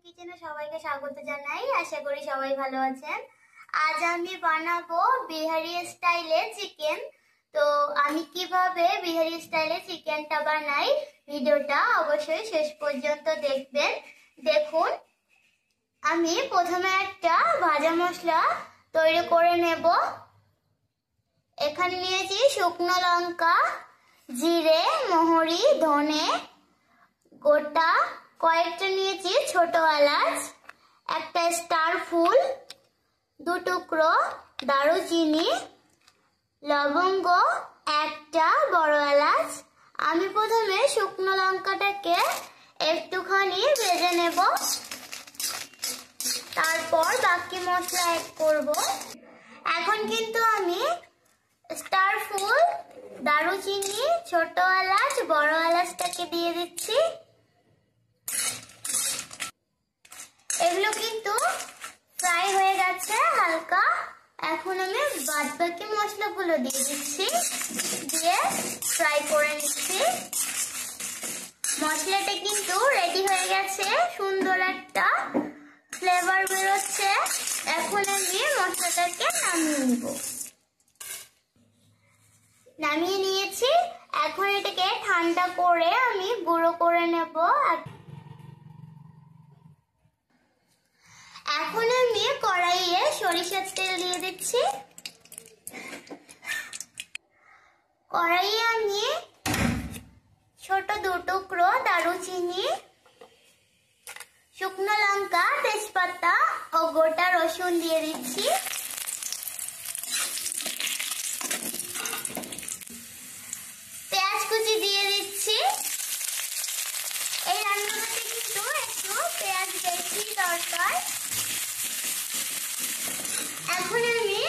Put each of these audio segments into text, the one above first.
কিচেনে সবাইকে স্বাগত জানাই। আশা করি সবাই ভালো আছেন। আজ আমি বানাবো বিহারি স্টাইলে চিকেন। তো আমি কিভাবে বিহারি স্টাইলে চিকেনটা বানাই ভিডিওটা অবশ্যই শেষ পর্যন্ত দেখবেন। দেখুন, আমি প্রথমে একটা ভাজা মশলা তৈরি করে নেব। এখানে নিয়েছি শুকনো লঙ্কা, জিরে, মহরি, ধনে গোটা, কয়েকটা নিয়েছি ছোট এলাচ, একটা স্টার ফুল, 2 টুকরো দারুচিনি, লবঙ্গ, একটা বড় এলাচ। আমি প্রথমে শুকনো লঙ্কাটাকে একটুখানি ভেজে নেব, তারপর বাকি মশলা অ্যাড করব। এখন কিন্তু আমি স্টার ফুল, দারুচিনি, ছোট এলাচ, বড় এলাচটাকে দিয়ে দিচ্ছি। এগুলো কিন্তু ফ্রাই হয়ে গেছে হালকা। এখন আমি বাদবাকি মশলাগুলো দিয়ে দিচ্ছি, দিয়ে ফ্রাই করে নিচ্ছি। মশলাটা কিন্তু রেডি হয়ে গেছে, সুন্দর একটা ফ্লেভার বেরোচ্ছে। এখন আমি মশলাটাকে নামিয়ে নিব। নামিয়ে নিয়েছি। এখন এটাকে ঠান্ডা করে আমি গুঁড়ো করে নেব। এখন আমি কড়াইয়ে সরিষার তেল দিয়ে দিচ্ছি। কড়াইয়ে আমি ছোট 2 টুকরো দারুচিনি, শুকনো লঙ্কা, তেজপাতা ও গোটা রসুন দিয়ে দিচ্ছি। পেঁয়াজ কুচি দিয়ে দিচ্ছি। এই রান্নাটাতে কিন্তু একটু পেঁয়াজ বেশি দরকার। এখন আমি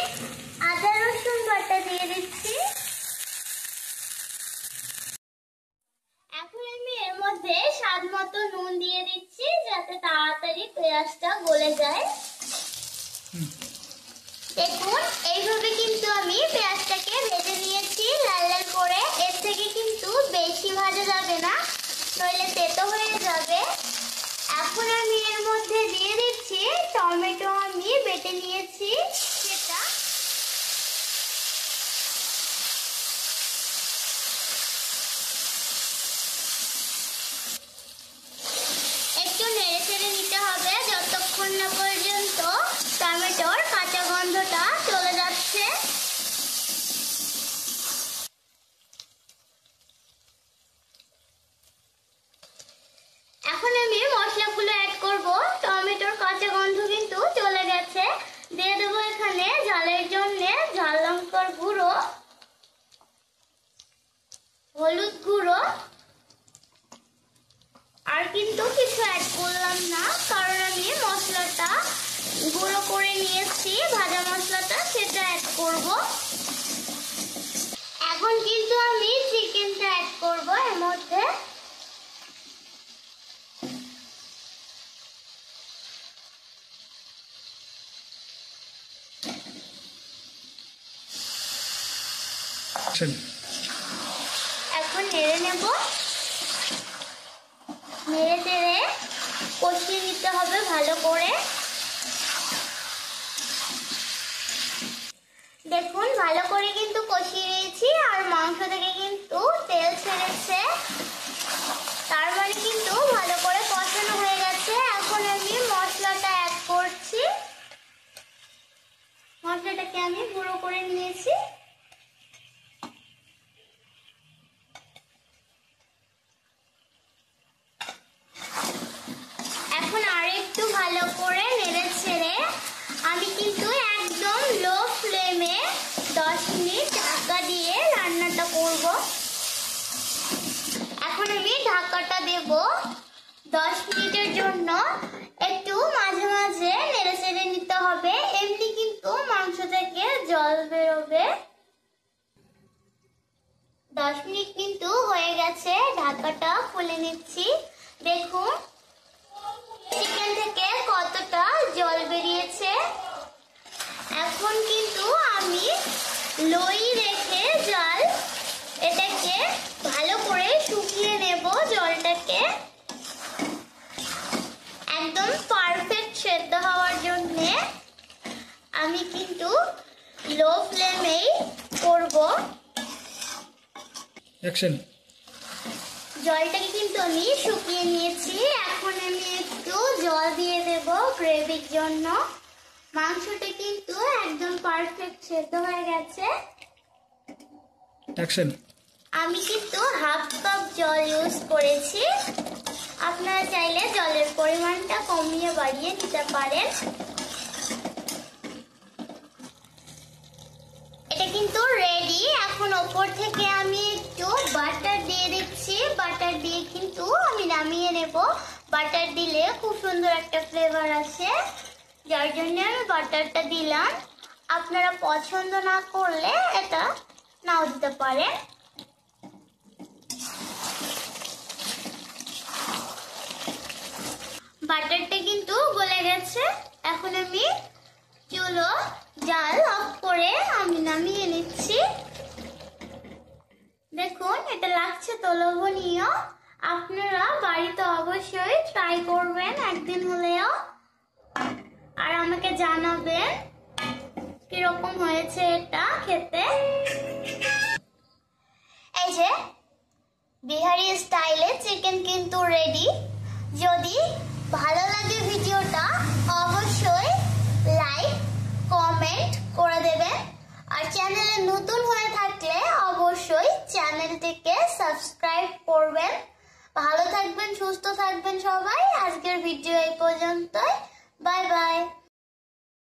আদা রসুন বাটা দিয়ে দিচ্ছি। এখন আমি এর মধ্যে স্বাদ মতো নুন দিয়ে দিচ্ছি, যাতে তাড়াতাড়ি পেঁয়াজটা গলে যায়। দেখুন, এইভাবে কিন্তু আমি পেঁয়াজটাকে ভেজে নিয়েছি লাল লাল করে। এর থেকে কিন্তু বেশি ভাজা যাবে না, নইলে তেতো হয়ে যাবে। এখন আমি এর মধ্যে দিয়ে দিচ্ছি টমেটো, আমি বেটে নিয়েছি সেটা। একটু নেড়ে চেড়ে নিতে হবে যতক্ষণ না পর্যন্ত টমেটোর কাঁচা গন্ধটা চলে যাচ্ছে। এখন আমি মশলাগুলো অ্যাড করব। টমেটোর কাঁচা গন্ধ কিন্তু চলে গেছে। দিয়ে দেবো এখানে ঝালের জন্য ঝাল লঙ্কার গুঁড়ো, হলুদ গুঁড়ো, আর কিন্তু কিছু অ্যাড করলাম না, কারণ আমি মশলাটা গুঁড়ো করে নিয়েছি, ভাজা মশলাটা, সেটা অ্যাড করব। এখন কিন্তু আমি চিকেনটা অ্যাড করব এর মধ্যে। এখন নেড়ে নেব। নেড়ে চেড়ে কষিয়ে নিতে হবে ভালো করে। দেখুন, ভালো করে কিন্তু কষিয়ে নিয়েছি, আর মাংস থেকে কিন্তু তেল ছেড়েছে, তার মানে কিন্তু ভালো করে কষানো হয়ে গেছে। এখন আমি মশলাটা অ্যাড করছি। মশলাটাকে আমি গুঁড়ো করে নিয়েছি। এখন আরেকটু ভালো করে নেড়ে ছেড়ে আমি কিন্তু একদম লো ফ্লেমে 10 মিনিট ঢাকা দিয়ে রান্নাটা করব। এখন আমি ঢাকাটা দেব 10 মিনিটের জন্য। একটু মাঝে মাঝে নেড়ে চেড়ে নিতে হবে, এমনি কিন্তু মাংস থেকে জল বেরোবে। 10 মিনিট কিন্তু হয়ে গেছে, ঢাকাটা খুলে নিচ্ছি। দেখুন চিকেন থেকে কতটা জল বেরিয়েছে। এখন কিন্তু আমি লোই রেখে জাল এটাকে ভালো করে শুকিয়ে নেব জলটাকে। একদম একদম পারফেক্ট সেদ্ধ হওয়ার জন্য আমি কিন্তু লো ফ্লেমেই করব। অ্যাকশন। জলটাকে কিন্তু আমি শুকিয়ে নিয়েছি। এখন আমি একটু জল দিয়ে দেব গ্রেভির জন্য। মাংসটা কিন্তু একদম পারফেক্ট সেদ্ধ হয়ে গেছে। অ্যাকশন। আমি কিন্তু হাফ কাপ জল ইউজ করেছি। আপনারা চাইলে জলের পরিমাণটা কমিয়ে বাড়িয়ে নিতে পারেন। এটা কিন্তু রেডি। এখন ওপর থেকে আমি একটু বাটার দিয়ে দিচ্ছি। বাটার দিয়ে কিন্তু আমি নামিয়ে নেব। বাটার দিলে খুব সুন্দর একটা ফ্লেভার আসে, যার জন্য আমি বাটারটা দিলাম। আপনারা পছন্দ না করলে এটা নাও দিতে পারেন। বাটারটা কিন্তু গলে গেছে। এখন আমি চুলো জাল অফ করে আমি নামিয়ে নিচ্ছি। দেখুন এটা লাগছে তো লোভনীয়। আপনারা বাড়িতে অবশ্যই ট্রাই করবেন একদিন হলেও, আর আমাকে জানাবেন কিরকম হয়েছে এটা খেতে। এই যে বিহারি স্টাইলে চিকেন কিন্তু রেডি। যদি ভালো লাগে ভিডিওটা অবশ্যই লাইক কমেন্ট করে দেবেন, আর চ্যানেলে নতুন হয়ে থাকলে অবশ্যই চ্যানেলটিকে সাবস্ক্রাইব করবেন। ভালো থাকবেন, সুস্থ থাকবেন সবাই। আজকের ভিডিও এই পর্যন্তই। Bye bye.